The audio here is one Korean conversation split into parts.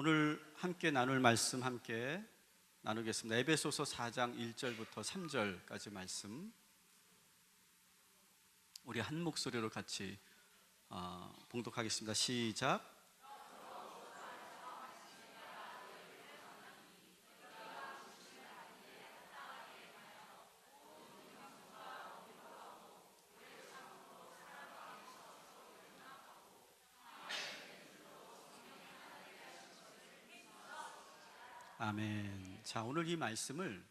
오늘 함께 나눌 말씀 함께 나누겠습니다. 에베소서 4장 1절부터 3절까지 말씀 우리 한 목소리로 같이 봉독하겠습니다. 시작. 아멘. 자, 오늘 이 말씀을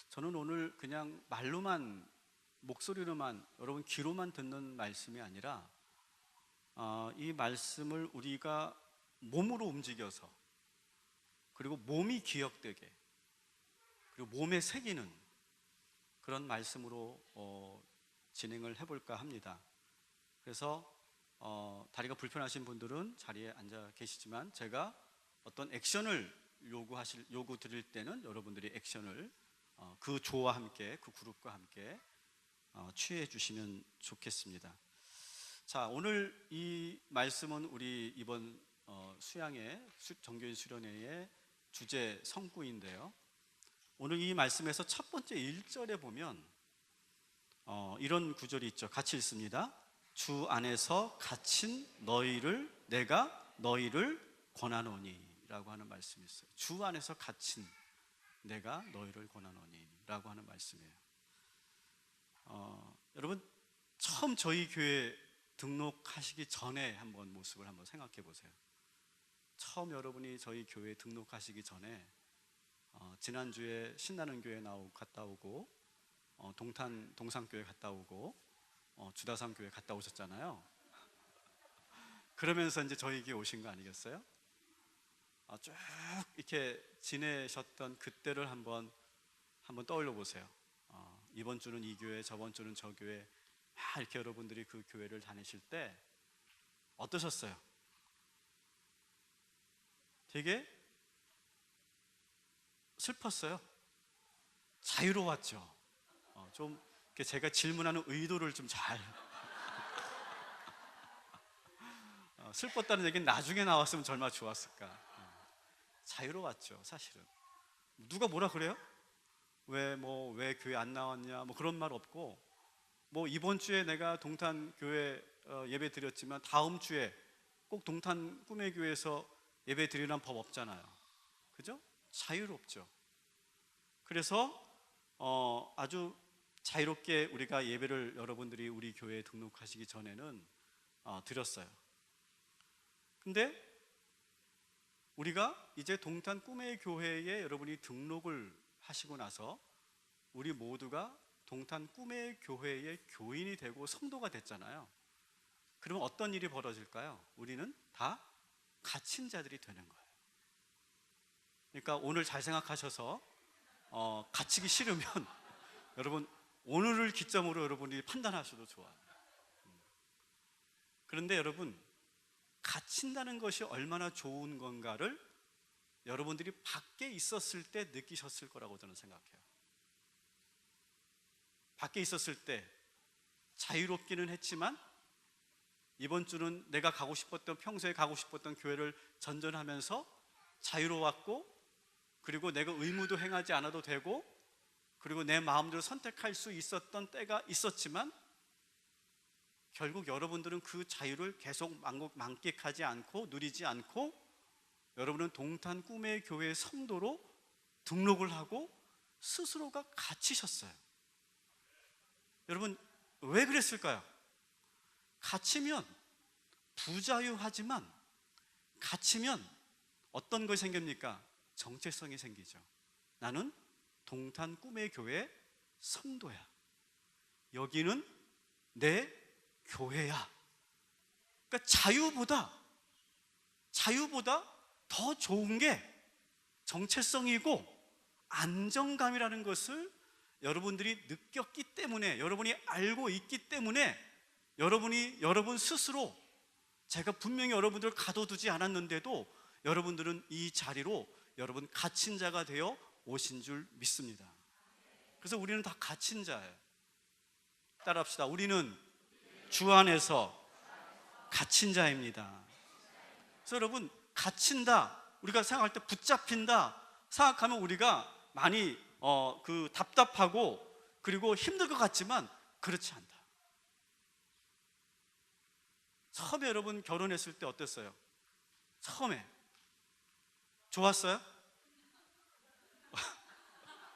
저는 오늘 그냥 말로만, 목소리로만, 여러분 귀로만 듣는 말씀이 아니라 이 말씀을 우리가 몸으로 움직여서, 그리고 몸이 기억되게, 그리고 몸에 새기는 그런 말씀으로 진행을 해볼까 합니다. 그래서 다리가 불편하신 분들은 자리에 앉아 계시지만, 제가 어떤 액션을 요구 드릴 때는 여러분들이 액션을 그 조와 함께, 그 그룹과 함께 취해 주시면 좋겠습니다. 자, 오늘 이 말씀은 우리 이번 수양회, 정교인 수련회의 주제 성구인데요, 오늘 이 말씀에서 첫 번째 1절에 보면 이런 구절이 있죠. 같이 읽습니다. 주 안에서 갇힌 너희를 내가 너희를 권하노니 라고 하는 말씀이 있어요. 주 안에서 갇힌 내가 너희를 권하노니 라고 하는 말씀이에요. 여러분, 처음 저희 교회 등록하시기 전에 한번 모습을 한번 생각해 보세요. 처음 여러분이 저희 교회에 등록하시기 전에 지난주에 신나는 교회 갔다 오고, 동산교회 갔다 오고, 주다삼 교회 갔다 오셨잖아요. 그러면서 이제 저희 교회 오신 거 아니겠어요? 쭉 이렇게 지내셨던 그때를 한번 떠올려 보세요. 이번 주는 이 교회, 저번 주는 저 교회, 막 이렇게 여러분들이 그 교회를 다니실 때 어떠셨어요? 되게 슬펐어요? 자유로웠죠? 좀 제가 질문하는 의도를 좀 잘 슬펐다는 얘기는 나중에 나왔으면 얼마나 좋았을까. 자유로웠죠, 사실은. 누가 뭐라 그래요? 왜 교회 안 나왔냐, 그런 말 없고, 이번 주에 내가 동탄 교회 예배 드렸지만 다음 주에 꼭 동탄 꿈의 교회에서 예배 드리라는 법 없잖아요. 그죠? 자유롭죠. 그래서 아주 자유롭게 우리가 예배를 여러분들이 우리 교회에 등록하시기 전에는 드렸어요. 근데 우리가 이제 동탄 꿈의 교회에 여러분이 등록을 하시고 나서 우리 모두가 동탄 꿈의 교회의 교인이 되고 성도가 됐잖아요. 그러면 어떤 일이 벌어질까요? 우리는 다 갇힌 자들이 되는 거예요. 그러니까 오늘 잘 생각하셔서 갇히기 싫으면 여러분 오늘을 기점으로 여러분이 판단하셔도 좋아요. 그런데 여러분, 갇힌다는 것이 얼마나 좋은 건가를 여러분들이 밖에 있었을 때 느끼셨을 거라고 저는 생각해요. 밖에 있었을 때 자유롭기는 했지만, 이번 주는 내가 평소에 가고 싶었던 교회를 전전하면서 자유로웠고, 그리고 내가 의무도 행하지 않아도 되고, 그리고 내 마음대로 선택할 수 있었던 때가 있었지만, 결국 여러분들은 그 자유를 계속 만끽하지 않고 누리지 않고 여러분은 동탄 꿈의 교회 성도로 등록을 하고 스스로가 갇히셨어요. 여러분, 왜 그랬을까요? 갇히면 부자유하지만, 갇히면 어떤 것이 생깁니까? 정체성이 생기죠. 나는 동탄 꿈의 교회 성도야. 여기는 내 교회야. 그러니까 자유보다 더 좋은 게 정체성이고 안정감이라는 것을 여러분들이 느꼈기 때문에, 여러분이 알고 있기 때문에, 여러분 스스로, 제가 분명히 여러분들을 가둬두지 않았는데도 여러분들은 이 자리로 여러분 갇힌 자가 되어 오신 줄 믿습니다. 그래서 우리는 다 갇힌 자예요. 따라합시다. 우리는 주 안에서 갇힌 자입니다. 그래서 여러분, 갇힌다, 우리가 생각할 때 붙잡힌다 생각하면 우리가 많이 답답하고 그리고 힘들 것 같지만 그렇지 않다. 처음에 여러분 결혼했을 때 어땠어요? 처음에 좋았어요?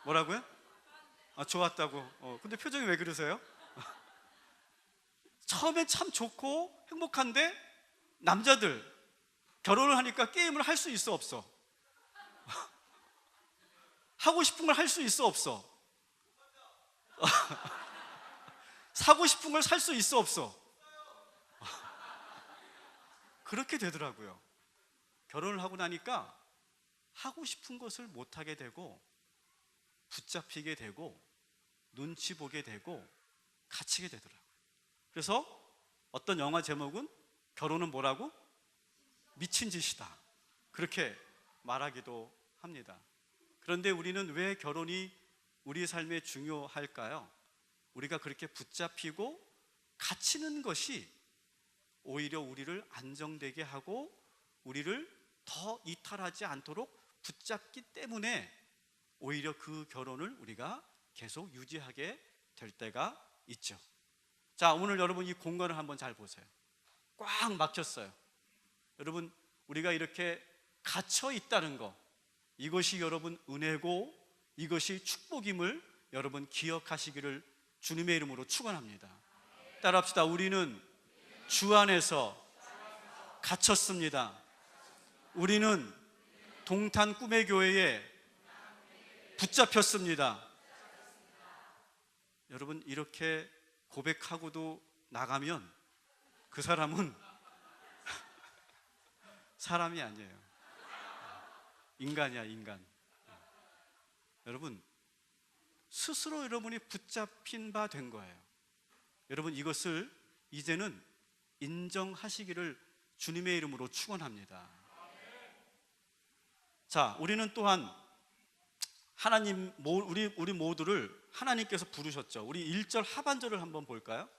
뭐라고요? 좋았다고. 근데 표정이 왜 그러세요? 처음엔 참 좋고 행복한데 남자들 결혼을 하니까 게임을 할 수 있어 없어? 하고 싶은 걸 할 수 있어 없어? 사고 싶은 걸 살 수 있어 없어? 그렇게 되더라고요. 결혼을 하고 나니까 하고 싶은 것을 못하게 되고 붙잡히게 되고 눈치 보게 되고 갇히게 되더라고요. 그래서 어떤 영화 제목은 결혼은 뭐라고? 미친 짓이다, 그렇게 말하기도 합니다. 그런데 우리는 왜 결혼이 우리 삶에 중요할까요? 우리가 그렇게 붙잡히고 갇히는 것이 오히려 우리를 안정되게 하고 우리를 더 이탈하지 않도록 붙잡기 때문에 오히려 그 결혼을 우리가 계속 유지하게 될 때가 있죠. 자, 오늘 여러분 이 공간을 한번 잘 보세요. 꽉 막혔어요. 여러분, 우리가 이렇게 갇혀 있다는 거, 이것이 여러분 은혜고 이것이 축복임을 여러분 기억하시기를 주님의 이름으로 축원합니다. 따라합시다. 우리는 주 안에서 갇혔습니다. 우리는 동탄 꿈의 교회에 붙잡혔습니다. 여러분, 이렇게 고백하고도 나가면 그 사람은 사람이 아니에요. 인간이야, 인간. 여러분, 스스로 여러분이 붙잡힌 바 된 거예요. 여러분, 이것을 이제는 인정하시기를 주님의 이름으로 축원합니다. 자, 우리는 또한 하나님, 우리 모두를 하나님께서 부르셨죠. 우리 1절 하반절을 한번 볼까요?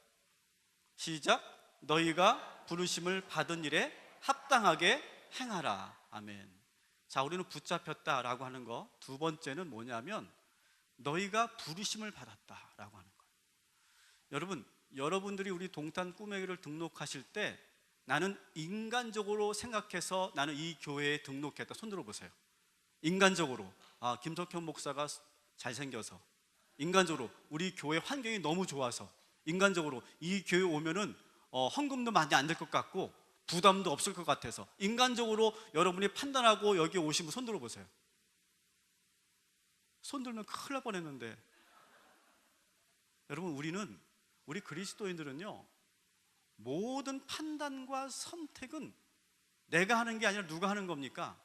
시작. 너희가 부르심을 받은 일에 합당하게 행하라. 아멘. 자, 우리는 붙잡혔다라고 하는 거, 두 번째는 뭐냐면 너희가 부르심을 받았다라고 하는 거예요. 여러분, 여러분들이 우리 동탄 꿈의 교회를 등록하실 때 나는 인간적으로 생각해서 나는 이 교회에 등록했다. 손 들어보세요. 인간적으로, 김석현 목사가 잘생겨서, 인간적으로 우리 교회 환경이 너무 좋아서, 인간적으로 이 교회 오면은 헌금도 많이 안 될 것 같고 부담도 없을 것 같아서, 인간적으로 여러분이 판단하고 여기 오시면 손 들어보세요. 손 들면 큰일 날 뻔했는데. 여러분, 우리 그리스도인들은요, 모든 판단과 선택은 내가 하는 게 아니라 누가 하는 겁니까?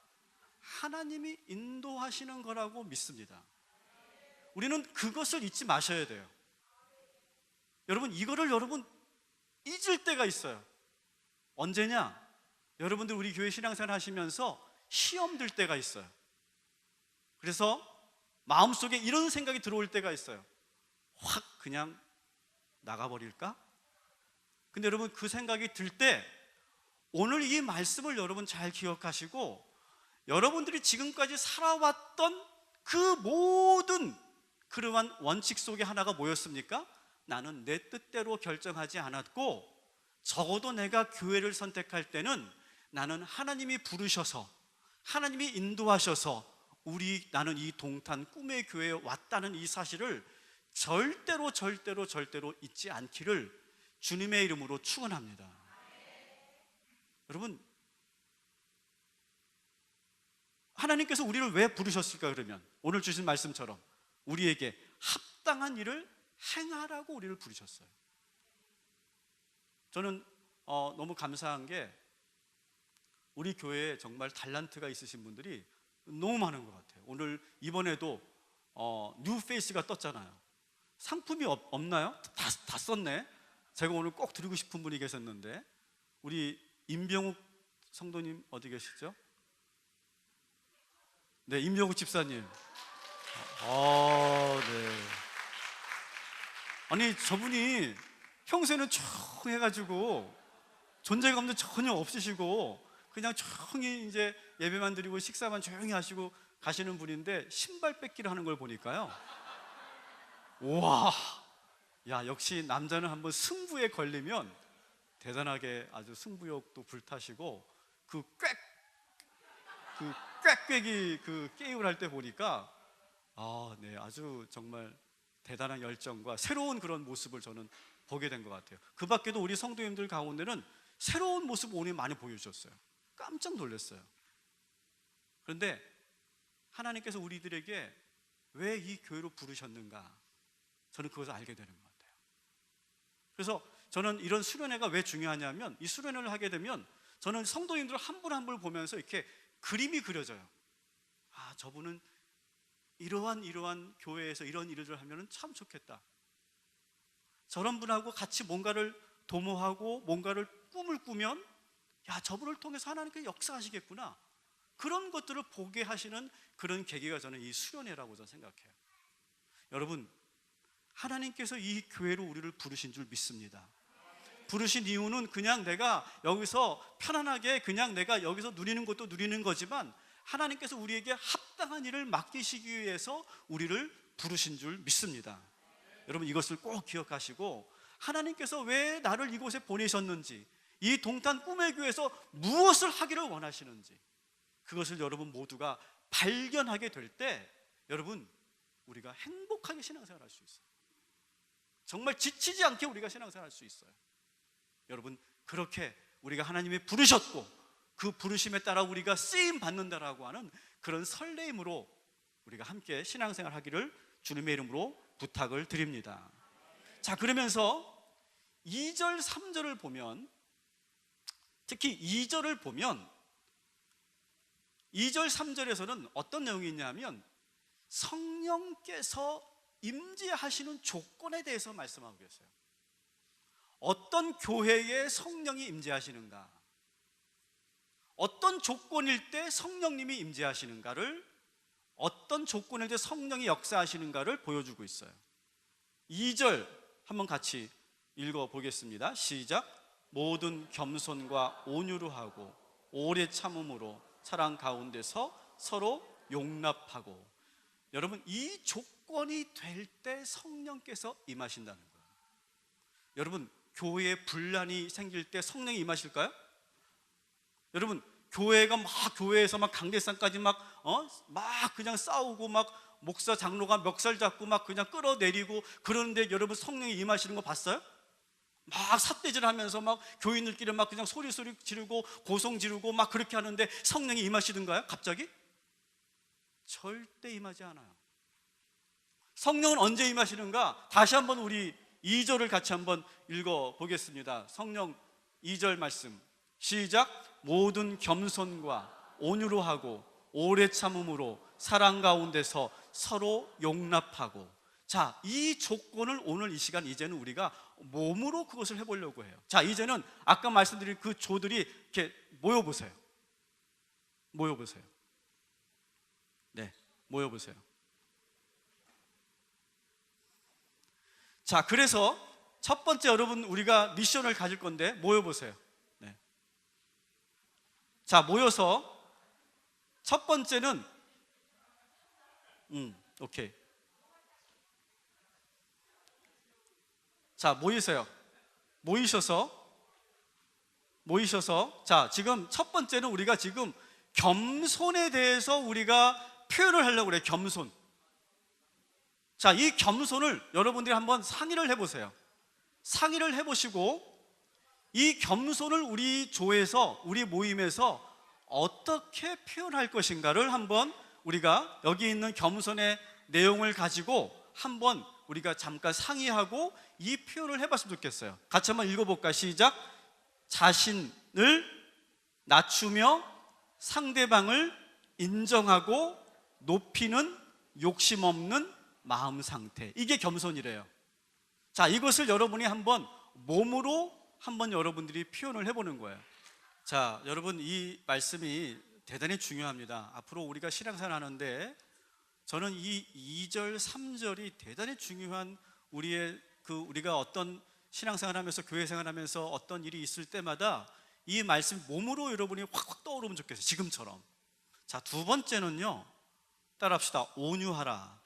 하나님이 인도하시는 거라고 믿습니다. 우리는 그것을 잊지 마셔야 돼요. 여러분, 이거를 여러분 잊을 때가 있어요. 언제냐? 여러분들 우리 교회 신앙생활 하시면서 시험 들 때가 있어요. 그래서 마음속에 이런 생각이 들어올 때가 있어요. 확 그냥 나가버릴까? 근데 여러분, 그 생각이 들 때 오늘 이 말씀을 여러분 잘 기억하시고, 여러분들이 지금까지 살아왔던 그 모든 그러한 원칙 속에 하나가 뭐였습니까? 나는 내 뜻대로 결정하지 않았고, 적어도 내가 교회를 선택할 때는 나는 하나님이 부르셔서, 하나님이 인도하셔서 나는 이 동탄 꿈의 교회에 왔다는 이 사실을 절대로 잊지 않기를 주님의 이름으로 축원합니다. 여러분, 하나님께서 우리를 왜 부르셨을까? 그러면 오늘 주신 말씀처럼 우리에게 합당한 일을 행하라고 우리를 부르셨어요. 저는 너무 감사한 게 우리 교회에 정말 달란트가 있으신 분들이 너무 많은 것 같아요. 오늘 이번에도 뉴페이스가 떴잖아요. 상품이 없나요? 다 썼네. 제가 오늘 꼭 드리고 싶은 분이 계셨는데, 우리 임병욱 성도님 어디 계시죠? 네, 임병욱 집사님. 네. 아니, 저분이 평소에는 조용해가지고 존재감도 전혀 없으시고 그냥 조용히 이제 예배만 드리고 식사만 조용히 하시고 가시는 분인데 신발 뺏기를 하는 걸 보니까요, 우와, 야, 역시 남자는 한번 승부에 걸리면 대단하게 아주 승부욕도 불타시고 그 꽥꽥이 그 게임을 할 때 보니까 네, 아주 정말 대단한 열정과 새로운 그런 모습을 저는 보게 된 것 같아요. 그 밖에도 우리 성도님들 가운데는 새로운 모습 오늘 많이 보여주셨어요. 깜짝 놀랐어요. 그런데 하나님께서 우리들에게 왜 이 교회로 부르셨는가, 저는 그것을 알게 되는 것 같아요. 그래서 저는 이런 수련회가 왜 중요하냐면, 이 수련회를 하게 되면 저는 성도님들 한 분 한 분을 보면서 이렇게 그림이 그려져요. 저분은 이러한 교회에서 이런 일을 하면 참 좋겠다. 저런 분하고 같이 뭔가를 도모하고 뭔가를 꿈을 꾸면 저분을 통해서 하나님께서 역사하시겠구나. 그런 것들을 보게 하시는 그런 계기가 저는 이 수련회라고 저는 생각해요. 여러분, 하나님께서 이 교회로 우리를 부르신 줄 믿습니다. 부르신 이유는 그냥 내가 여기서 편안하게 그냥 내가 여기서 누리는 것도 누리는 거지만, 하나님께서 우리에게 합당한 일을 맡기시기 위해서 우리를 부르신 줄 믿습니다. 여러분, 이것을 꼭 기억하시고, 하나님께서 왜 나를 이곳에 보내셨는지, 이 동탄 꿈의 교회에서 무엇을 하기를 원하시는지, 그것을 여러분 모두가 발견하게 될 때 여러분, 우리가 행복하게 신앙생활 할 수 있어요. 정말 지치지 않게 우리가 신앙생활 할 수 있어요. 여러분, 그렇게 우리가 하나님이 부르셨고 그 부르심에 따라 우리가 쓰임 받는다라고 하는 그런 설레임으로 우리가 함께 신앙생활 하기를 주님의 이름으로 부탁을 드립니다. 자, 그러면서 2절 3절을 보면, 특히 2절을 보면 2절 3절에서는 어떤 내용이 있냐면 성령께서 임재하시는 조건에 대해서 말씀하고 계세요. 어떤 교회에 성령이 임재하시는가, 어떤 조건일 때 성령님이 임재하시는가를, 어떤 조건일 때 성령이 역사하시는가를 보여주고 있어요. 2절 한번 같이 읽어보겠습니다. 시작. 모든 겸손과 온유로 하고 오래 참음으로 사랑 가운데서 서로 용납하고. 여러분, 이 조건이 될 때 성령께서 임하신다는 거예요. 여러분, 교회에 분란이 생길 때 성령이 임하실까요? 여러분, 교회에서 막 강대상까지 막 그냥 싸우고 막 목사 장로가 멱살 잡고 막 그냥 끌어내리고 그러는데 여러분, 성령이 임하시는 거 봤어요? 막 삿대질 하면서 막 교인들끼리 막 그냥 소리 지르고 고성 지르고 막 그렇게 하는데 성령이 임하시던가요? 갑자기? 절대 임하지 않아요. 성령은 언제 임하시는가? 다시 한번 우리 2절을 같이 한번 읽어보겠습니다. 성령 2절 말씀 시작. 모든 겸손과 온유로 하고 오래 참음으로 사랑 가운데서 서로 용납하고. 자, 이 조건을 오늘 이 시간 이제는 우리가 몸으로 그것을 해보려고 해요. 자, 이제는 아까 말씀드린 그 조들이 이렇게 모여보세요. 네, 모여보세요. 자, 그래서 첫 번째 여러분, 우리가 미션을 가질 건데 모여보세요. 네. 자, 모여서 첫 번째는 오케이. 자, 모이셔서 자, 지금 첫 번째는 우리가 지금 겸손에 대해서 우리가 표현을 하려고 그래요. 겸손. 자, 이 겸손을 여러분들이 한번 상의를 해보세요. 상의를 해보시고 이 겸손을 우리 조에서, 우리 모임에서 어떻게 표현할 것인가를 한번 우리가 여기 있는 겸손의 내용을 가지고 한번 우리가 잠깐 상의하고 이 표현을 해봤으면 좋겠어요. 같이 한번 읽어볼까요? 시작. 자신을 낮추며 상대방을 인정하고 높이는 욕심 없는 마음 상태, 이게 겸손이래요. 자, 이것을 여러분이 한번 몸으로 한번 여러분들이 표현을 해보는 거예요. 자, 여러분, 이 말씀이 대단히 중요합니다. 앞으로 우리가 신앙생활 하는데 저는 이 2절 3절이 대단히 중요한 우리가 어떤 신앙생활 하면서 교회 생활하면서 어떤 일이 있을 때마다 이 말씀 몸으로 여러분이 확확 떠오르면 좋겠어요. 지금처럼 자, 두 번째는요, 따라합시다. 온유하라.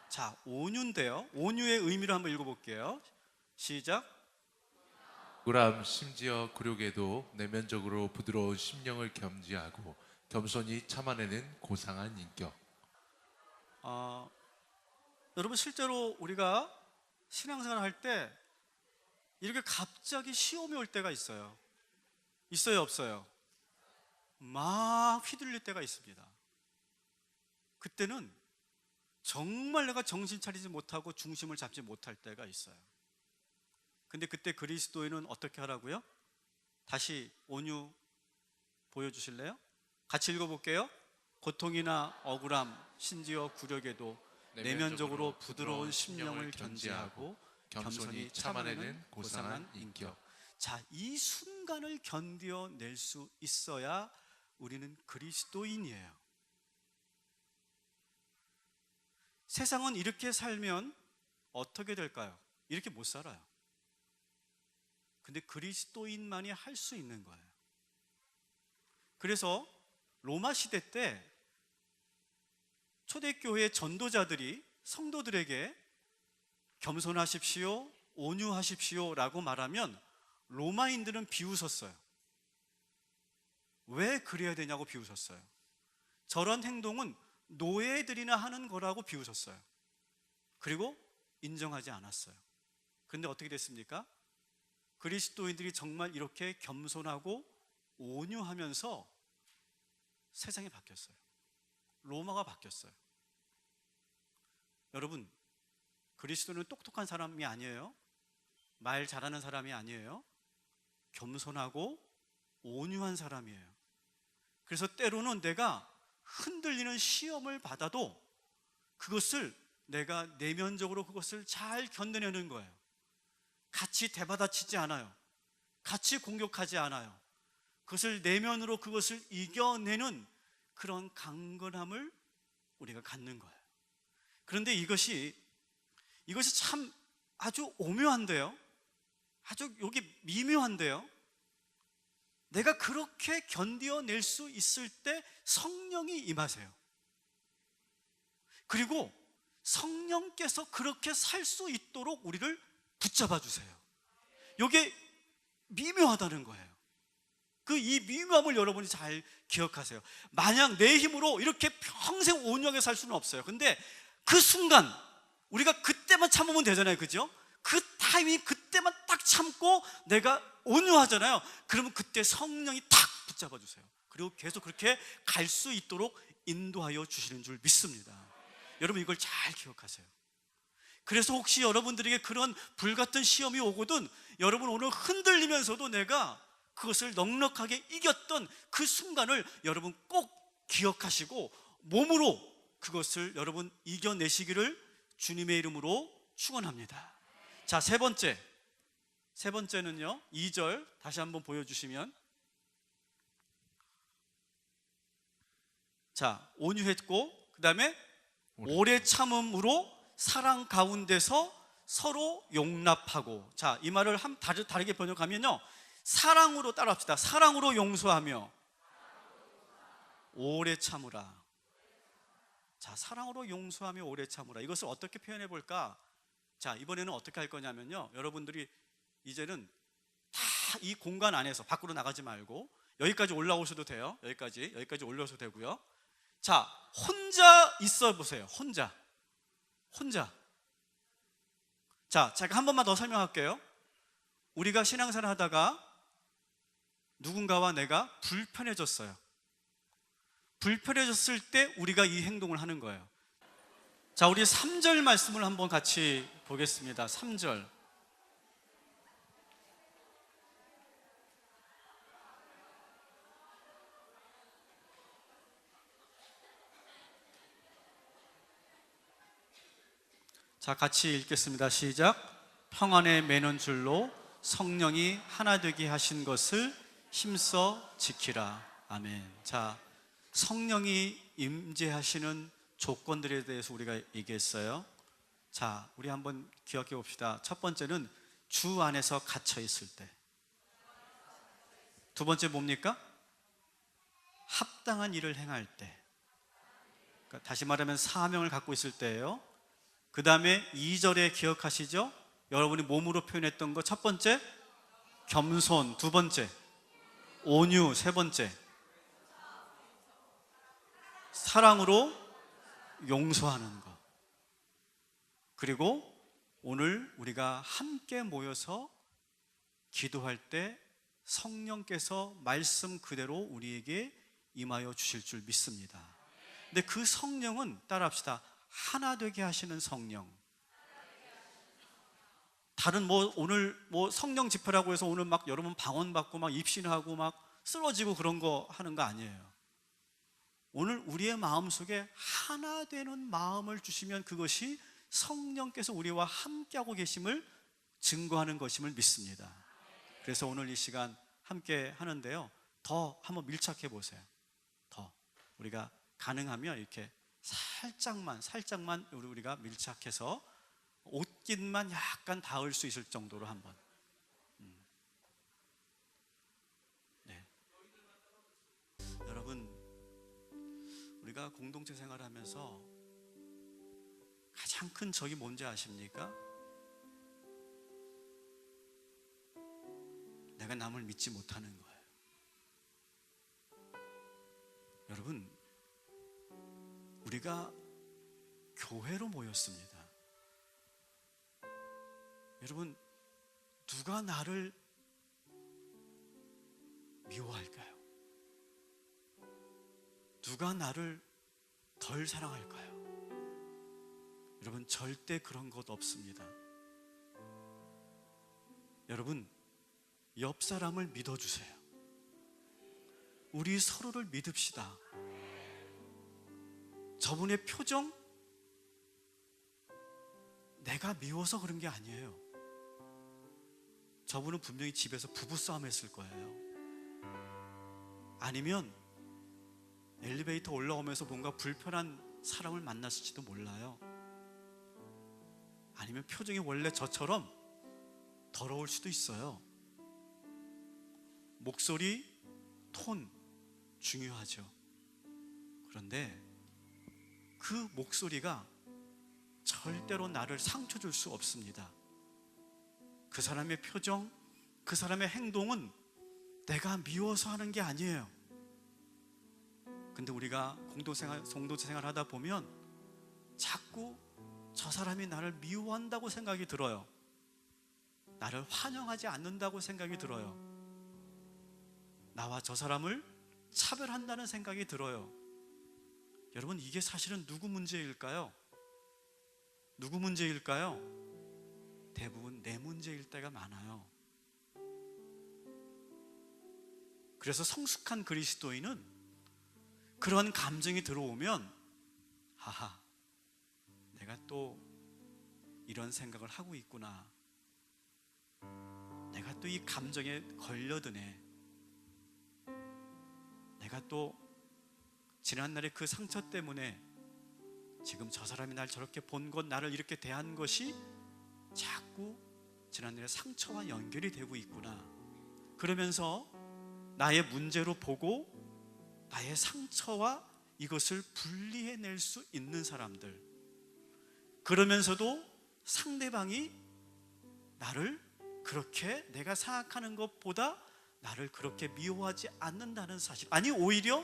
자, 온유인데요, 온유의 의미를 한번 읽어볼게요. 시작. 억울함 심지어 굴욕에도 내면적으로 부드러운 심령을 겸지하고 겸손히 참아내는 고상한 인격. 여러분, 실제로 우리가 신앙생활 할 때 이렇게 갑자기 시험이 올 때가 있어요. 있어요, 없어요? 막 휘둘릴 때가 있습니다. 그때는 정말 내가 정신 차리지 못하고 중심을 잡지 못할 때가 있어요. 근데 그때 그리스도인은 어떻게 하라고요? 다시 온유 보여주실래요? 같이 읽어볼게요. 고통이나 억울함, 심지어 굴욕에도 내면적으로 부드러운 심령을 견지하고 겸손히 참아내는 고상한 인격. 자, 이 순간을 견뎌낼 수 있어야 우리는 그리스도인이에요. 세상은 이렇게 살면 어떻게 될까요? 이렇게 못 살아요. 근데 그리스도인만이 할 수 있는 거예요. 그래서 로마 시대 때 초대교회 전도자들이 성도들에게 겸손하십시오, 온유하십시오 라고 말하면 로마인들은 비웃었어요. 왜 그래야 되냐고 비웃었어요. 저런 행동은 노예들이나 하는 거라고 비웃었어요. 그리고 인정하지 않았어요. 그런데 어떻게 됐습니까? 그리스도인들이 정말 이렇게 겸손하고 온유하면서 세상이 바뀌었어요. 로마가 바뀌었어요. 여러분, 그리스도는 똑똑한 사람이 아니에요. 말 잘하는 사람이 아니에요. 겸손하고 온유한 사람이에요. 그래서 때로는 내가 흔들리는 시험을 받아도 그것을 내가 내면적으로 그것을 잘 견뎌내는 거예요. 같이 대받아치지 않아요. 같이 공격하지 않아요. 그것을 내면으로 그것을 이겨내는 그런 강건함을 우리가 갖는 거예요. 그런데 이것이 참 아주 오묘한데요, 아주 여기 미묘한데요, 내가 그렇게 견뎌낼 수 있을 때 성령이 임하세요. 그리고 성령께서 그렇게 살 수 있도록 우리를 붙잡아 주세요. 이게 미묘하다는 거예요. 이 미묘함을 여러분이 잘 기억하세요. 만약 내 힘으로 이렇게 평생 온유하게 살 수는 없어요. 근데 그 순간 우리가 그때만 참으면 되잖아요, 그죠? 그 타이밍, 그때만 딱 참고 내가 온유하잖아요. 그러면 그때 성령이 탁 붙잡아 주세요. 그리고 계속 그렇게 갈 수 있도록 인도하여 주시는 줄 믿습니다. 여러분, 이걸 잘 기억하세요. 그래서 혹시 여러분들에게 그런 불같은 시험이 오거든, 여러분 오늘 흔들리면서도 내가 그것을 넉넉하게 이겼던 그 순간을 여러분 꼭 기억하시고 몸으로 그것을 여러분 이겨내시기를 주님의 이름으로 축원합니다. 자, 세 번째는요, 2절 다시 한번 보여주시면, 자, 온유했고 그 다음에 오래 참음으로 사랑 가운데서 서로 용납하고. 자, 이 말을 다르게 번역하면요, 사랑으로, 따라합시다. 사랑으로 용서하며 오래 참으라. 자, 사랑으로 용서하며 오래 참으라. 이것을 어떻게 표현해 볼까? 자, 이번에는 어떻게 할 거냐면요, 여러분들이 이제는 다 이 공간 안에서 밖으로 나가지 말고 여기까지 올라오셔도 돼요. 여기까지 올라오셔도 되고요. 자, 혼자 있어 보세요. 혼자. 자, 제가 한 번만 더 설명할게요. 우리가 신앙생활 하다가 누군가와 내가 불편해졌어요. 불편해졌을 때 우리가 이 행동을 하는 거예요. 자, 우리 3절 말씀을 한번 같이 보겠습니다. 3절. 자, 같이 읽겠습니다. 시작. 평안에 매는 줄로 성령이 하나 되게 하신 것을 힘써 지키라. 아멘. 자, 성령이 임재하시는 조건들에 대해서 우리가 얘기했어요. 자, 우리 한번 기억해 봅시다. 첫 번째는 주 안에서 갇혀 있을 때. 두 번째 뭡니까? 합당한 일을 행할 때, 그러니까 다시 말하면 사명을 갖고 있을 때예요. 그 다음에 2절에 기억하시죠? 여러분이 몸으로 표현했던 거, 첫 번째 겸손, 두 번째 온유, 세 번째 사랑으로 용서하는 것. 그리고 오늘 우리가 함께 모여서 기도할 때 성령께서 말씀 그대로 우리에게 임하여 주실 줄 믿습니다. 근데 그 성령은 따라합시다. 하나 되게 하시는 성령. 다른 오늘 성령 집회라고 해서 오늘 막 여러분 방언받고 막 입신하고 막 쓰러지고 그런 거 하는 거 아니에요. 오늘 우리의 마음속에 하나 되는 마음을 주시면 그것이 성령께서 우리와 함께하고 계심을 증거하는 것임을 믿습니다. 그래서 오늘 이 시간 함께 하는데요, 더 한번 밀착해 보세요. 더 우리가 가능하면 이렇게 살짝만 우리가 밀착해서 옷깃만 약간 닿을 수 있을 정도로 한번. 네. 여러분, 우리가 공동체 생활하면서 가장 큰 적이 뭔지 아십니까? 내가 남을 믿지 못하는 거예요. 여러분, 우리가 교회로 모였습니다. 여러분, 누가 나를 미워할까요? 누가 나를 덜 사랑할까요? 여러분, 절대 그런 것 없습니다. 여러분, 옆 사람을 믿어주세요. 우리 서로를 믿읍시다. 저분의 표정, 내가 미워서 그런 게 아니에요. 저분은 분명히 집에서 부부싸움 했을 거예요. 아니면 엘리베이터 올라오면서 뭔가 불편한 사람을 만났을지도 몰라요. 아니면 표정이 원래 저처럼 더러울 수도 있어요. 목소리, 톤 중요하죠. 그런데 그 목소리가 절대로 나를 상처 줄 수 없습니다. 그 사람의 표정, 그 사람의 행동은 내가 미워서 하는 게 아니에요. 근데 우리가 공동체 생활 하다 보면 자꾸 저 사람이 나를 미워한다고 생각이 들어요. 나를 환영하지 않는다고 생각이 들어요. 나와 저 사람을 차별한다는 생각이 들어요. 여러분, 이게 사실은 누구 문제일까요? 누구 문제일까요? 대부분 내 문제일 때가 많아요. 그래서 성숙한 그리스도인은 그런 감정이 들어오면, 하하, 내가 또 이런 생각을 하고 있구나, 내가 또 이 감정에 걸려드네, 내가 또 지난날의 그 상처 때문에 지금 저 사람이 날 저렇게 본 것, 나를 이렇게 대한 것이 자꾸 지난날의 상처와 연결이 되고 있구나. 그러면서 나의 문제로 보고 나의 상처와 이것을 분리해낼 수 있는 사람들, 그러면서도 상대방이 나를 그렇게 내가 생각하는 것보다 나를 그렇게 미워하지 않는다는 사실, 아니 오히려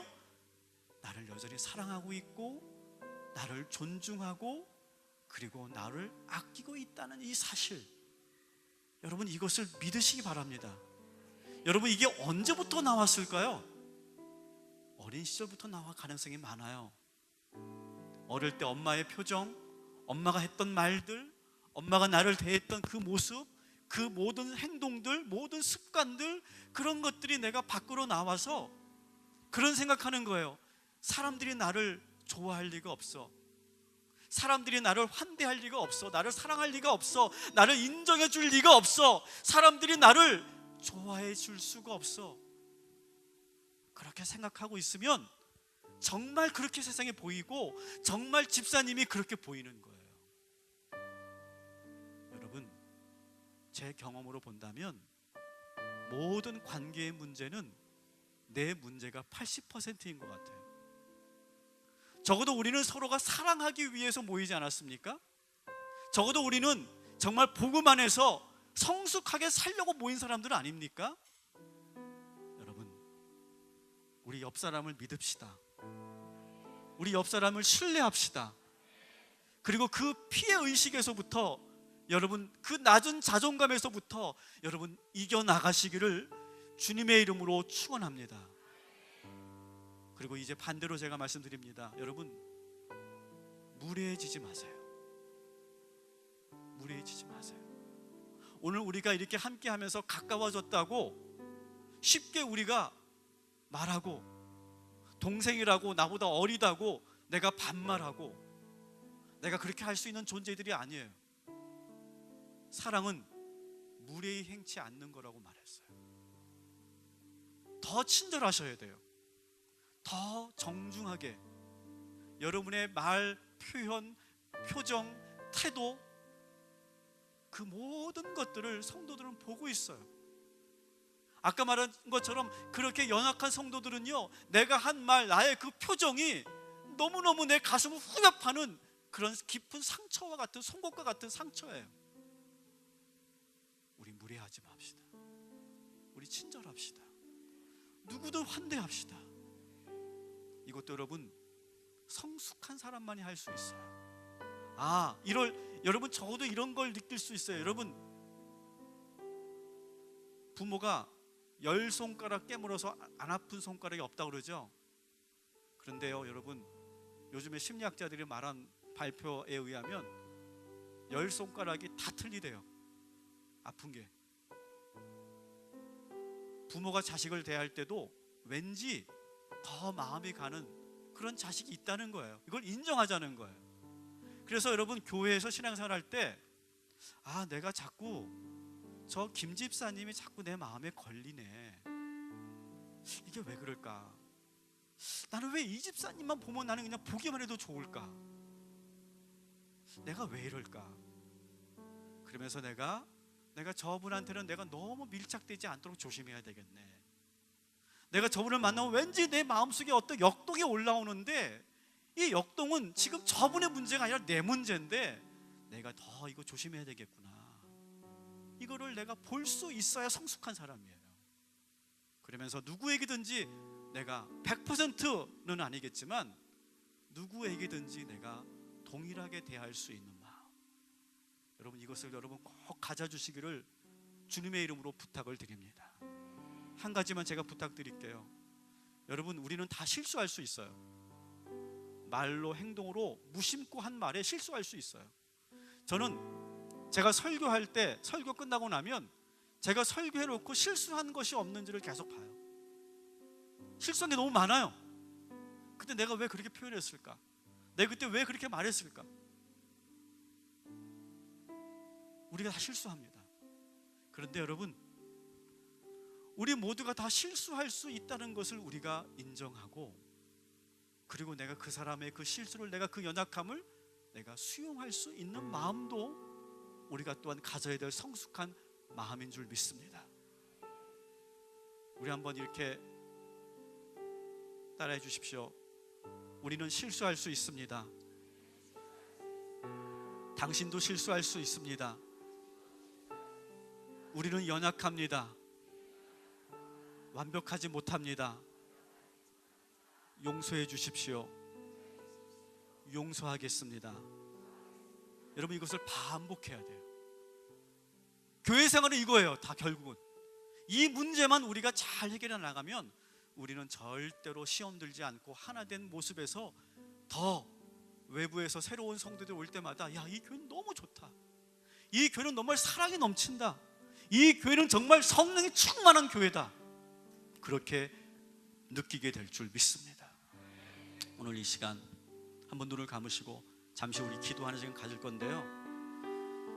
나를 여전히 사랑하고 있고 나를 존중하고 그리고 나를 아끼고 있다는 이 사실, 여러분 이것을 믿으시기 바랍니다. 여러분, 이게 언제부터 나왔을까요? 어린 시절부터 나올 가능성이 많아요. 어릴 때 엄마의 표정, 엄마가 했던 말들, 엄마가 나를 대했던 그 모습, 그 모든 행동들, 모든 습관들, 그런 것들이 내가 밖으로 나와서 그런 생각하는 거예요. 사람들이 나를 좋아할 리가 없어. 사람들이 나를 환대할 리가 없어. 나를 사랑할 리가 없어. 나를 인정해 줄 리가 없어. 사람들이 나를 좋아해 줄 수가 없어. 그렇게 생각하고 있으면 정말 그렇게 세상에 보이고 정말 집사님이 그렇게 보이는 거예요. 여러분, 제 경험으로 본다면 모든 관계의 문제는 내 문제가 80%인 것 같아요. 적어도 우리는 서로가 사랑하기 위해서 모이지 않았습니까? 적어도 우리는 정말 복음 안에서 성숙하게 살려고 모인 사람들 아닙니까? 여러분, 우리 옆 사람을 믿읍시다. 우리 옆 사람을 신뢰합시다. 그리고 그 피해 의식에서부터 여러분, 그 낮은 자존감에서부터 여러분 이겨나가시기를 주님의 이름으로 축원합니다. 그리고 이제 반대로 제가 말씀드립니다. 여러분, 무례해지지 마세요. 무례해지지 마세요. 오늘 우리가 이렇게 함께 하면서 가까워졌다고 쉽게 우리가 말하고, 동생이라고 나보다 어리다고 내가 반말하고, 내가 그렇게 할 수 있는 존재들이 아니에요. 사랑은 무례히 행치 않는 거라고 말했어요. 더 친절하셔야 돼요. 더 정중하게 여러분의 말, 표현, 표정, 태도, 그 모든 것들을 성도들은 보고 있어요. 아까 말한 것처럼 그렇게 연약한 성도들은요, 내가 한 말, 나의 그 표정이 너무너무 내 가슴을 후벼파는 그런 깊은 상처와 같은, 송곳과 같은 상처예요. 우리 무례하지 맙시다. 우리 친절합시다. 누구든 환대합시다. 이것도 여러분, 성숙한 사람만이 할 수 있어요. 여러분, 적어도 이런 걸 느낄 수 있어요. 여러분, 부모가 10손가락 깨물어서 안 아픈 손가락이 없다고 그러죠. 그런데요, 여러분, 요즘에 심리학자들이 말한 발표에 의하면 10손가락이 다 틀리대요. 아픈 게. 부모가 자식을 대할 때도 왠지 더 마음이 가는 그런 자식이 있다는 거예요. 이걸 인정하자는 거예요. 그래서 여러분, 교회에서 신앙생활 할 때 내가 자꾸 저 김 집사님이 자꾸 내 마음에 걸리네. 이게 왜 그럴까? 나는 왜 이 집사님만 보면 나는 그냥 보기만 해도 좋을까? 내가 왜 이럴까? 그러면서 내가 저분한테는 내가 너무 밀착되지 않도록 조심해야 되겠네. 내가 저분을 만나면 왠지 내 마음속에 어떤 역동이 올라오는데, 이 역동은 지금 저분의 문제가 아니라 내 문제인데 내가 더 이거 조심해야 되겠구나. 이거를 내가 볼 수 있어야 성숙한 사람이에요. 그러면서 누구에게든지 내가 100%는 아니겠지만 누구에게든지 내가 동일하게 대할 수 있는 마음, 여러분, 이것을 여러분 꼭 가져주시기를 주님의 이름으로 부탁을 드립니다. 한 가지만 제가 부탁드릴게요. 여러분, 우리는 다 실수할 수 있어요. 말로, 행동으로 무심코 한 말에 실수할 수 있어요. 저는 제가 설교할 때, 설교 끝나고 나면 제가 설교해놓고 실수한 것이 없는지를 계속 봐요. 실수한 게 너무 많아요. 근데 내가 왜 그렇게 표현했을까? 내가 그때 왜 그렇게 말했을까? 우리가 다 실수합니다. 그런데 여러분, 우리 모두가 다 실수할 수 있다는 것을 우리가 인정하고, 그리고 내가 그 사람의 그 실수를, 내가 그 연약함을 내가 수용할 수 있는 마음도 우리가 또한 가져야 될 성숙한 마음인 줄 믿습니다. 우리 한번 이렇게 따라해 주십시오. 우리는 실수할 수 있습니다. 당신도 실수할 수 있습니다. 우리는 연약합니다. 완벽하지 못합니다. 용서해 주십시오. 용서하겠습니다. 여러분, 이것을 반복해야 돼요. 교회 생활은 이거예요. 다 결국은 이 문제만 우리가 잘 해결해 나가면 우리는 절대로 시험 들지 않고 하나된 모습에서 더 외부에서 새로운 성도들 올 때마다, 야, 이 교회는 너무 좋다. 이 교회는 정말 사랑이 넘친다. 이 교회는 정말 성령이 충만한 교회다. 그렇게 느끼게 될 줄 믿습니다. 오늘 이 시간 한번 눈을 감으시고 잠시 우리 기도하는 시간 가질 건데요.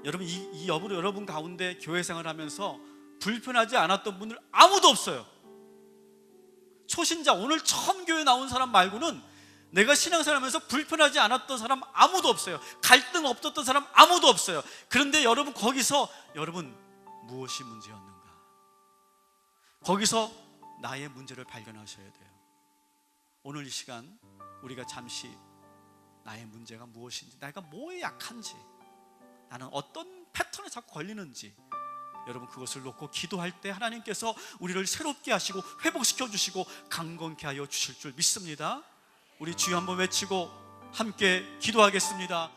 여러분, 이 여러분 가운데 교회 생활하면서 불편하지 않았던 분들 아무도 없어요. 초신자, 오늘 처음 교회 나온 사람 말고는 내가 신앙생활하면서 불편하지 않았던 사람 아무도 없어요. 갈등 없었던 사람 아무도 없어요. 그런데 여러분, 거기서 여러분 무엇이 문제였는가? 거기서 나의 문제를 발견하셔야 돼요. 오늘 이 시간 우리가 잠시 나의 문제가 무엇인지, 내가 뭐에 약한지, 나는 어떤 패턴에 자꾸 걸리는지, 여러분 그것을 놓고 기도할 때 하나님께서 우리를 새롭게 하시고 회복시켜 주시고 강건케 하여 주실 줄 믿습니다. 우리 주여 한번 외치고 함께 기도하겠습니다.